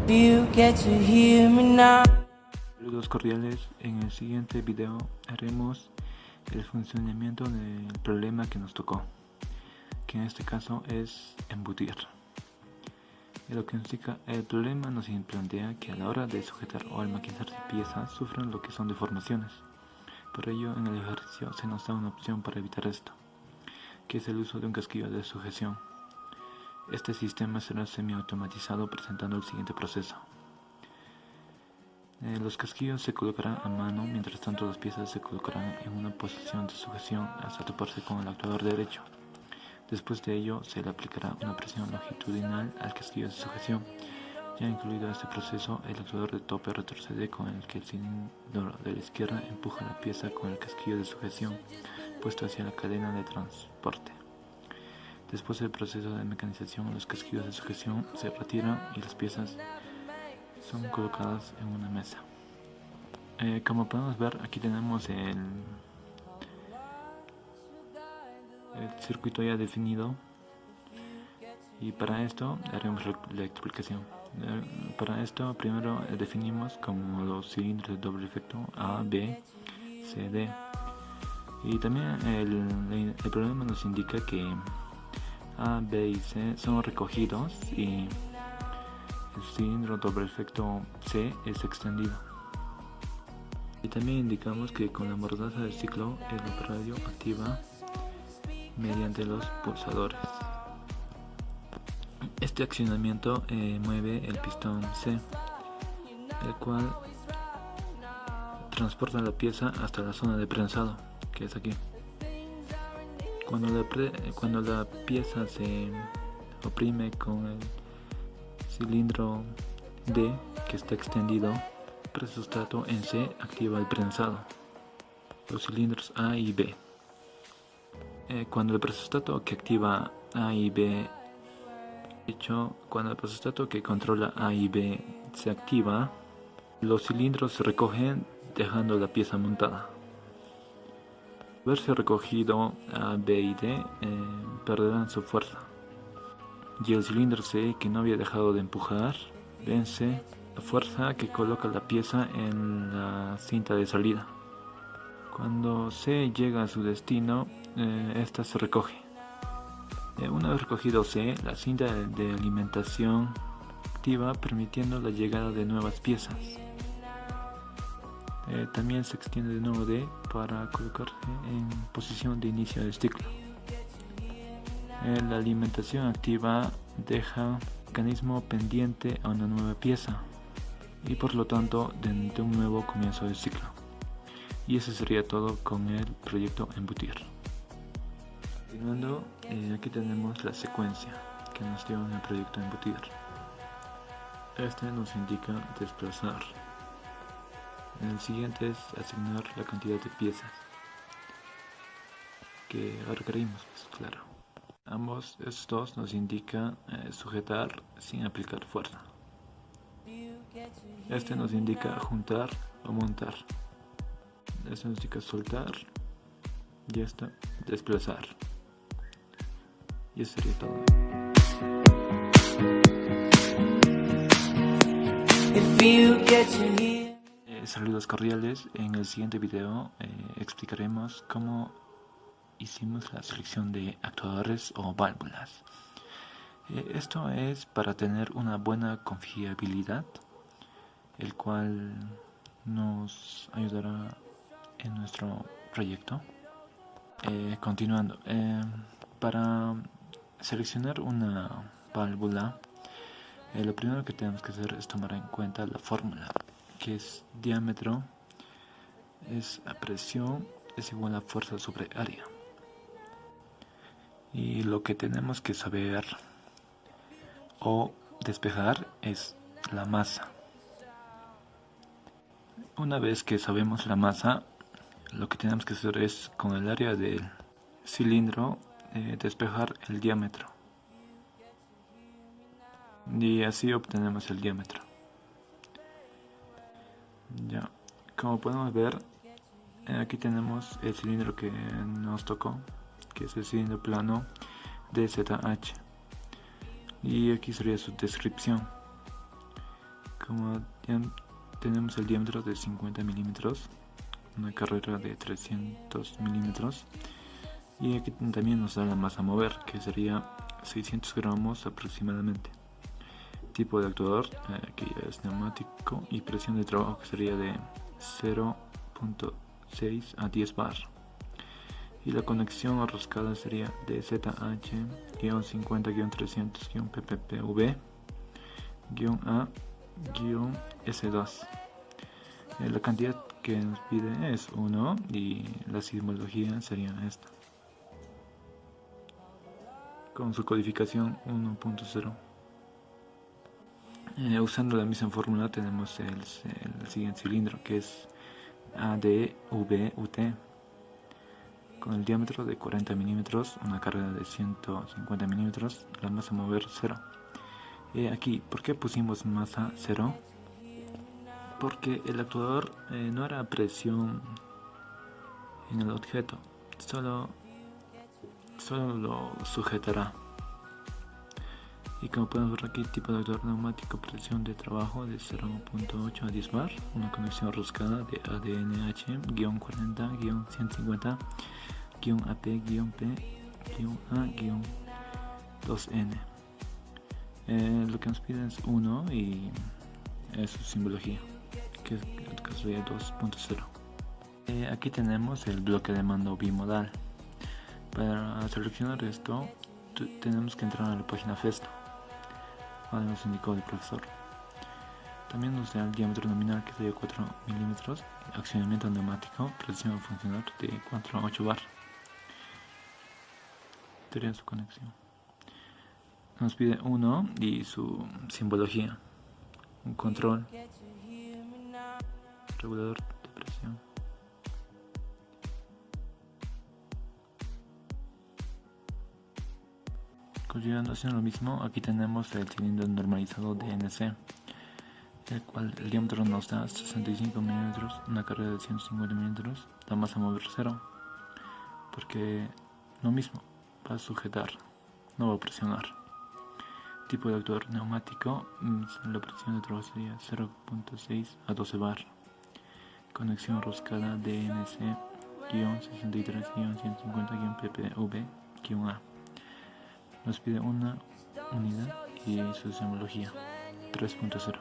You get to hear me now. Saludos cordiales, en el siguiente video haremos el funcionamiento del problema que nos tocó, que en este caso es embutir. Y lo que indica el problema nos plantea que a la hora de sujetar o almacenarse piezas sufren lo que son deformaciones. Por ello, en el ejercicio se nos da una opción para evitar esto, que es el uso de un casquillo de sujeción. Este sistema será semiautomatizado presentando el siguiente proceso. Los casquillos se colocarán a mano, mientras tanto las piezas se colocarán en una posición de sujeción hasta toparse con el actuador derecho. Después de ello se le aplicará una presión longitudinal al casquillo de sujeción. Ya incluido este proceso, el actuador de tope retrocede con el que el cilindro de la izquierda empuja la pieza con el casquillo de sujeción puesto hacia la cadena de transporte. Después del proceso de mecanización, los casquillos de sujeción se retiran y las piezas son colocadas en una mesa. Como podemos ver, aquí tenemos el circuito ya definido, y para esto haremos la explicación. Para esto primero definimos como los cilindros de doble efecto A, B, C, D, y también el problema nos indica que A, B y C son recogidos y el cilindro doble efecto C es extendido. Y también indicamos que con la mordaza del ciclo el operario activa mediante los pulsadores. Este accionamiento mueve el pistón C, el cual transporta la pieza hasta la zona de prensado, que es aquí. Cuando la pieza se oprime con el cilindro D, que está extendido, el presostato en C activa el prensado, los cilindros A y B. Cuando el presostato que activa A y B, cuando el presostato que controla A y B se activa, los cilindros se recogen dejando la pieza montada. Al haberse recogido A, B y D, perderán su fuerza, y el cilindro C, que no había dejado de empujar, vence la fuerza que coloca la pieza en la cinta de salida. Cuando C llega a su destino, esta se recoge. Una vez recogido C, la cinta de alimentación activa, permitiendo la llegada de nuevas piezas. También se extiende de nuevo D para colocarse en posición de inicio del ciclo. La alimentación activa deja el mecanismo pendiente a una nueva pieza y por lo tanto de un nuevo comienzo del ciclo. Y eso sería todo con el proyecto embutir. Continuando, aquí tenemos la secuencia que nos dio en el proyecto embutir. Este nos indica desplazar. El siguiente es asignar la cantidad de piezas que requerimos, pues claro. Ambos estos nos indica sujetar sin aplicar fuerza. Este nos indica juntar o montar. Este nos indica soltar. Y esto desplazar. Y eso sería todo. Saludos cordiales. En el siguiente video explicaremos cómo hicimos la selección de actuadores o válvulas. Esto es para tener una buena confiabilidad, el cual nos ayudará en nuestro proyecto. Continuando, para seleccionar una válvula, lo primero que tenemos que hacer es tomar en cuenta la fórmula, que es diámetro es a presión es igual a fuerza sobre área. Y lo que tenemos que saber o despejar es la masa. Una vez que sabemos la masa, lo que tenemos que hacer es con el área del cilindro despejar el diámetro. Y así obtenemos el diámetro. Ya, como podemos ver, aquí tenemos el cilindro que nos tocó, que es el cilindro plano DZH. Y aquí sería su descripción. Como ya tenemos el diámetro de 50 milímetros, una carrera de 300 milímetros, y aquí también nos da la masa a mover, que sería 600 gramos aproximadamente. Tipo de actuador, aquí es neumático, y presión de trabajo, que sería de 0.6 a 10 bar. Y la conexión enroscada sería de ZH-50-300-PPPV-A-S2. La cantidad que nos pide es 1 y la simbología sería esta, con su codificación 1.0. Usando la misma fórmula tenemos el siguiente cilindro, que es ADVUT, con el diámetro de 40 milímetros, una carga de 150 milímetros, la masa a mover 0. Aquí, ¿por qué pusimos masa 0? Porque el actuador no hará presión en el objeto, solo lo sujetará. Y como podemos ver aquí, tipo de actuador neumático, presión de trabajo de 0.8 a 10 bar, una conexión enroscada de ADNH-40-150-AP-P-A-2N. Lo que nos piden es 1 y es su simbología, que es el caso de 2.0. Aquí tenemos el bloque de mando bimodal. Para seleccionar esto tenemos que entrar a la página FESTO, como nos indicó el profesor. También nos da el diámetro nominal, que sería 4 milímetros, accionamiento neumático, presión a funcionar de 4 a 8 bar. Sería su conexión. Nos pide 1 y su simbología, un control, regulador de presión. Continuando haciendo lo mismo, aquí tenemos el cilindro normalizado de NC, el cual el diámetro nos da 65 milímetros, una carga de 150 milímetros, la masa a mover 0, porque lo mismo, va a sujetar, no va a presionar. Tipo de actuador neumático, la presión de trabajo sería 0.6 a 12 bar. Conexión enroscada DNC-63-150-PPV-A. Nos pide una unidad y su simbología 3.0.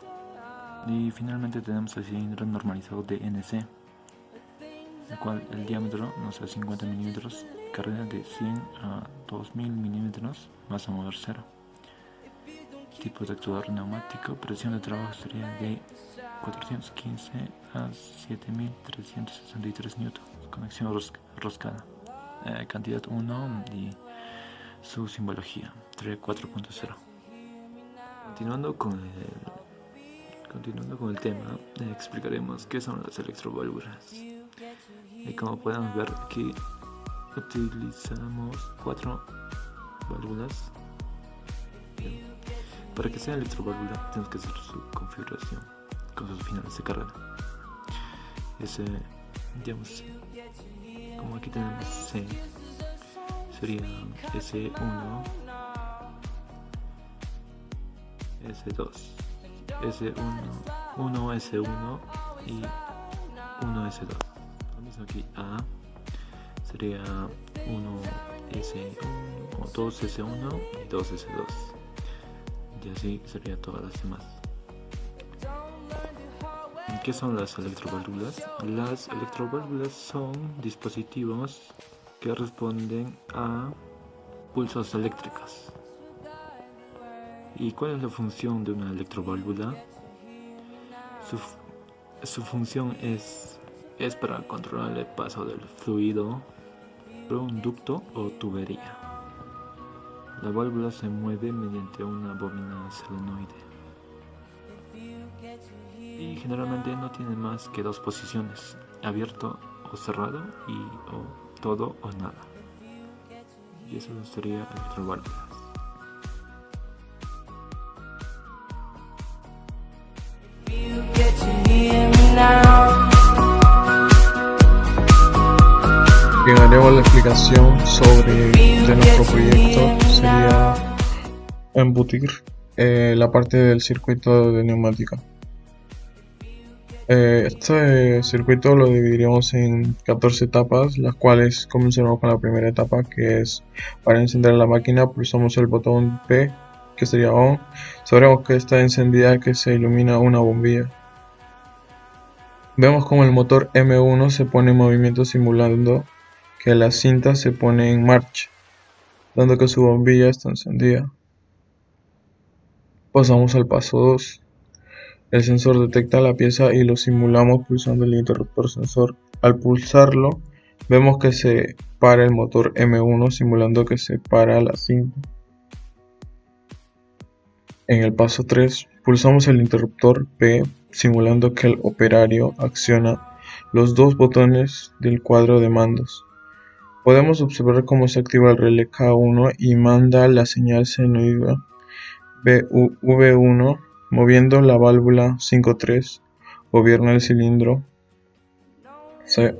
Y finalmente tenemos el cilindro normalizado de NC, el cual el diámetro nos da 50 milímetros, carga de 100 a 2000 milímetros, masa a mover 0. Tipo de actuador neumático, presión de trabajo sería de 415 a 7363 newton, conexión enroscada, cantidad 1 y su simbología 4.0. Continuando con el tema, explicaremos qué son las electroválvulas. Y como podemos ver aquí, utilizamos 4 válvulas. Para que sea electroválvula tenemos que hacer su configuración con sus finales de carrera. Digamos, como aquí tenemos C, sería S1, S2, S1, 1S1 y 1S2. Lo mismo aquí, A sería 1S1 o 2S1 y 2S2. Y así sería todas las demás. ¿Qué son las electroválvulas? Las electroválvulas son dispositivos que responden a pulsos eléctricos. ¿Y cuál es la función de una electroválvula? Su función es para controlar el paso del fluido por un ducto o tubería. La válvula se mueve mediante una bobina solenoide y generalmente no tiene más que 2 posiciones, abierto o cerrado o todo o nada. Y eso sería electroválvulas. Bien, haremos la explicación de nuestro proyecto. Sería embutir la parte del circuito de neumática. Este circuito lo dividiríamos en 14 etapas, las cuales comenzaremos con la primera etapa, que es para encender la máquina. Pulsamos el botón P, que sería ON. Sabremos que está encendida, que se ilumina una bombilla. Vemos como el motor M1 se pone en movimiento, simulando que la cinta se pone en marcha, dando que su bombilla está encendida. Pasamos al paso 2. El sensor detecta la pieza y lo simulamos pulsando el interruptor sensor. Al pulsarlo, vemos que se para el motor M1, simulando que se para la cinta. En el paso 3, pulsamos el interruptor P, simulando que el operario acciona los dos botones del cuadro de mandos. Podemos observar cómo se activa el relé K1 y manda la señal senoide V1, moviendo la válvula 5.3, gobierna el cilindro C,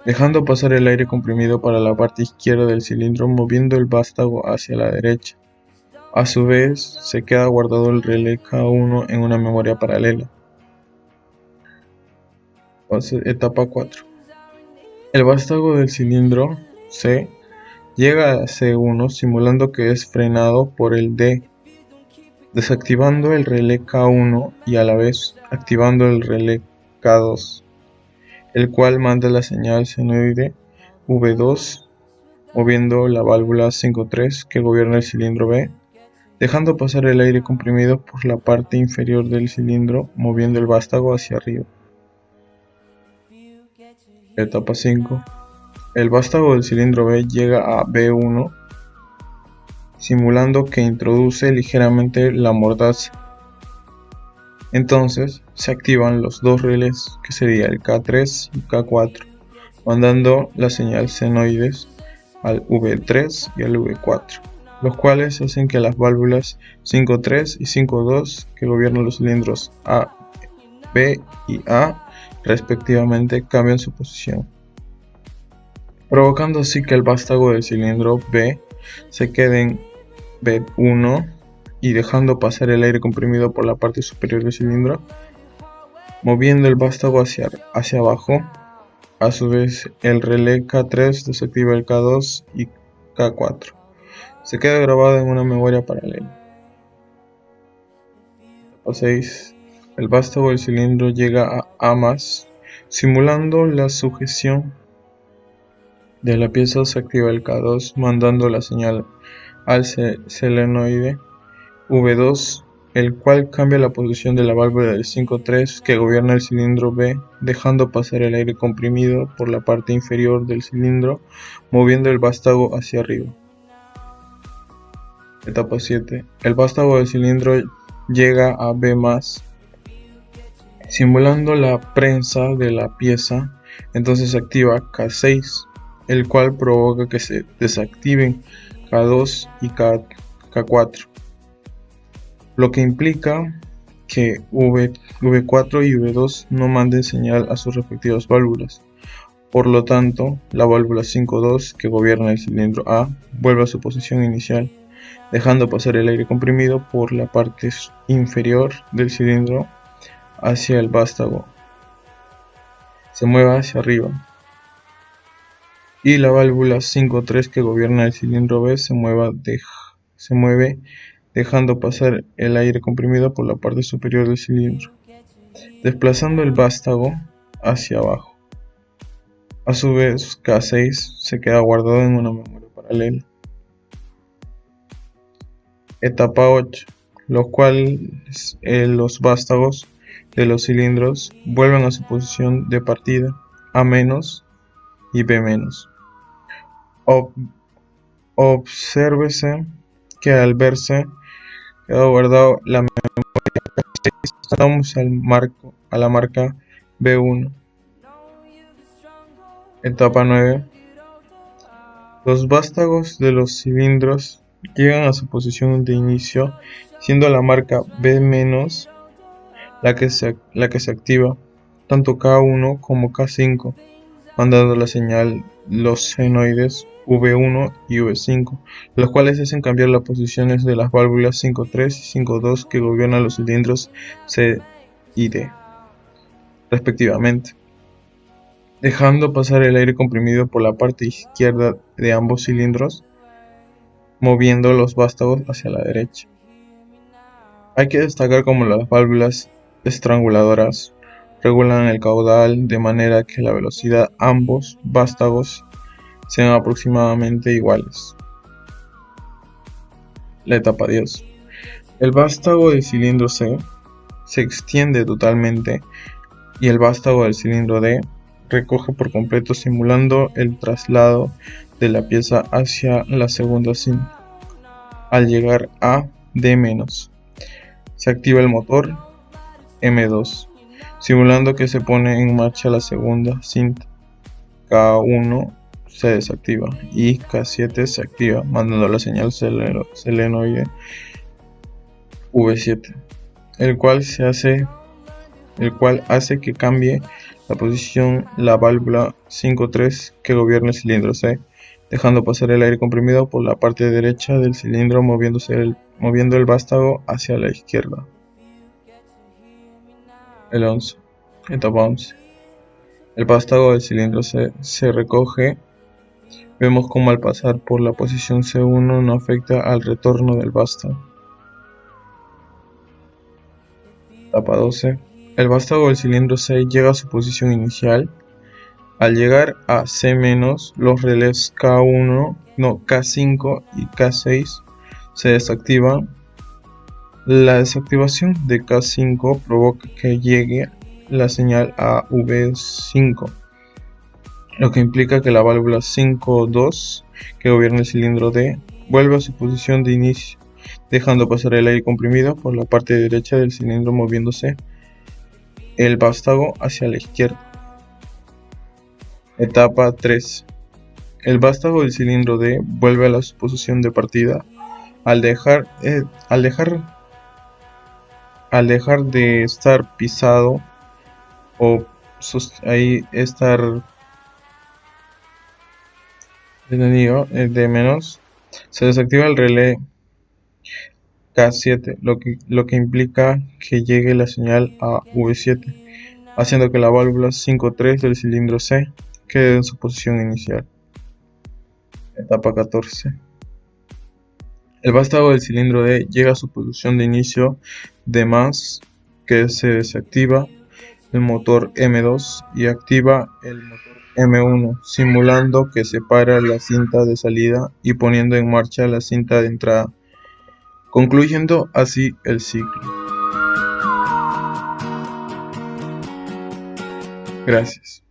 dejando pasar el aire comprimido para la parte izquierda del cilindro, moviendo el vástago hacia la derecha. A su vez, se queda guardado el relé K1 en una memoria paralela. Etapa 4. El vástago del cilindro C llega a C1, simulando que es frenado por el D, desactivando el relé K1 y a la vez activando el relé K2, el cual manda la señal senoide V2, moviendo la válvula 5.3 que gobierna el cilindro B, dejando pasar el aire comprimido por la parte inferior del cilindro, moviendo el vástago hacia arriba. Etapa 5. El vástago del cilindro B llega a B1, simulando que introduce ligeramente la mordaza. Entonces se activan los dos relés, que sería el K3 y K4, mandando la señal senoides al V3 y al V4, los cuales hacen que las válvulas 5.3 y 5.2, que gobiernan los cilindros A, B y A respectivamente, cambien su posición, provocando así que el vástago del cilindro B se quede en B1 y dejando pasar el aire comprimido por la parte superior del cilindro, moviendo el vástago hacia abajo. A su vez, el relé K3 desactiva el K2 y K4. Se queda grabado en una memoria paralela. Etapa 6. El vástago del cilindro llega a A+, simulando la sujeción de la pieza. Se activa el K2, mandando la señal al solenoide V2, el cual cambia la posición de la válvula del 5.3 que gobierna el cilindro B, dejando pasar el aire comprimido por la parte inferior del cilindro, moviendo el vástago hacia arriba. Etapa 7. El vástago del cilindro llega a B+, simulando la prensa de la pieza. Entonces se activa K6, el cual provoca que se desactiven K2 y K4, lo que implica que V4 y V2 no manden señal a sus respectivas válvulas. Por lo tanto, la válvula 5.2, que gobierna el cilindro A, vuelve a su posición inicial, dejando pasar el aire comprimido por la parte inferior del cilindro hacia el vástago. Se mueve hacia arriba. Y la válvula 5.3, que gobierna el cilindro B, se mueve dejando pasar el aire comprimido por la parte superior del cilindro, desplazando el vástago hacia abajo. A su vez, K6 se queda guardado en una memoria paralela. Etapa 8, los cuales los vástagos de los cilindros vuelven a su posición de partida, A- y B-. Obsérvese que al verse quedado guardado la memoria K6, pasamos a la marca B1. Etapa 9. Los vástagos de los cilindros llegan a su posición de inicio, siendo la marca B- la que se activa, tanto K1 como K5, mandando la señal los senoides V1 y V5, los cuales hacen cambiar las posiciones de las válvulas 5.3 y 5.2 que gobiernan los cilindros C y D. respectivamente, dejando pasar el aire comprimido por la parte izquierda de ambos cilindros, moviendo los vástagos hacia la derecha. Hay que destacar cómo las válvulas estranguladoras regulan el caudal de manera que la velocidad ambos vástagos sean aproximadamente iguales. La etapa 10. El vástago del cilindro C se extiende totalmente y el vástago del cilindro D recoge por completo, simulando el traslado de la pieza hacia la segunda cinta. Al llegar a D-, se activa el motor M2, simulando que se pone en marcha la segunda cinta. K1 se desactiva y K7 se activa, mandando la señal solenoide V7, el cual hace que cambie la posición la válvula 5.3 que gobierna el cilindro C, dejando pasar el aire comprimido por la parte derecha del cilindro, moviendo el vástago hacia la izquierda. El 11. Etapa 11. El vástago del cilindro C se recoge. Vemos cómo al pasar por la posición C1 no afecta al retorno del vástago. Etapa 12. El vástago del cilindro C llega a su posición inicial. Al llegar a C-, los relés K5 y K6 se desactivan. La desactivación de K5 provoca que llegue la señal a V5, lo que implica que la válvula 5.2 que gobierna el cilindro D vuelve a su posición de inicio, dejando pasar el aire comprimido por la parte derecha del cilindro, moviéndose el vástago hacia la izquierda. Etapa 3. El vástago del cilindro D vuelve a su posición de partida al dejar de estar pisado o estar detenido de menos. Se desactiva el relé K7, lo que implica que llegue la señal a V7, haciendo que la válvula 5.3 del cilindro C quede en su posición inicial. Etapa 14. El vástago del cilindro D llega a su posición de inicio de más, que se desactiva el motor M2 y activa el motor M1, simulando que separa la cinta de salida y poniendo en marcha la cinta de entrada, concluyendo así el ciclo. Gracias.